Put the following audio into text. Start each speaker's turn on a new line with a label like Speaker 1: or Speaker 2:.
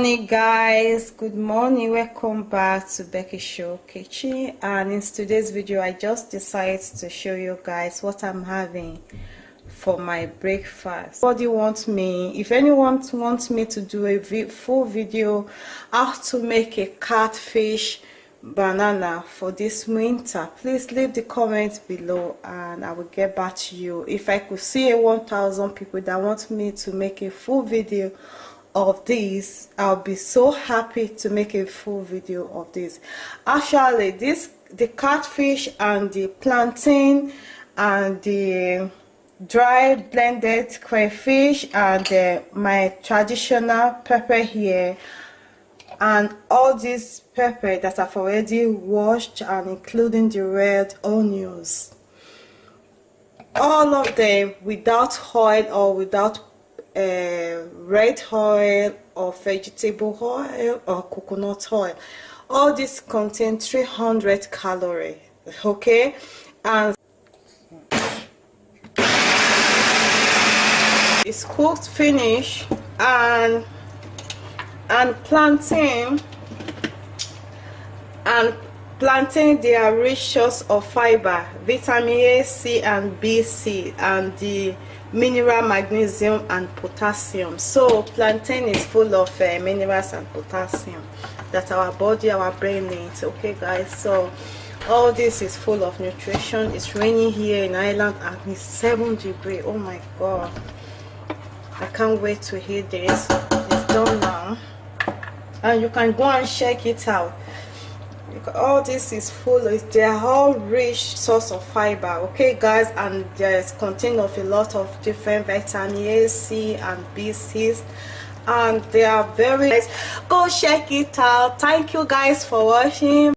Speaker 1: morning, guys. Good morning. Welcome back to Bekkyshow kitchen, and in today's video I just decided to show you guys what I'm having for my breakfast. If anyone wants me to do a full video how to make a catfish banana for this winter, please leave the comments below and I will get back to you. If I could see 1,000 people that want me to make a full video of this, I'll be so happy to make a full video of this. Actually, the catfish and the plantain and the dry blended crayfish and my traditional pepper here, and all these pepper that I've already washed, and including the red onions, all of them without oil or without red oil or vegetable oil or coconut oil. All this contain 300 calories, okay? And it's cooked finish. And plantain, they are rich source of fiber, vitamin A, C and B6, and the mineral magnesium and potassium. So plantain is full of minerals and potassium that our body, our brain needs, okay guys? So all this is full of nutrition. It's raining here in Ireland and it's 7 degrees. Oh my god, I can't wait to eat this. It's done now, and you can go and check it out. All this is full, they are all rich source of fiber, okay guys? And there's contain of a lot of different vitamin A, C and B6, and they are very nice. Go check it out. Thank you guys for watching.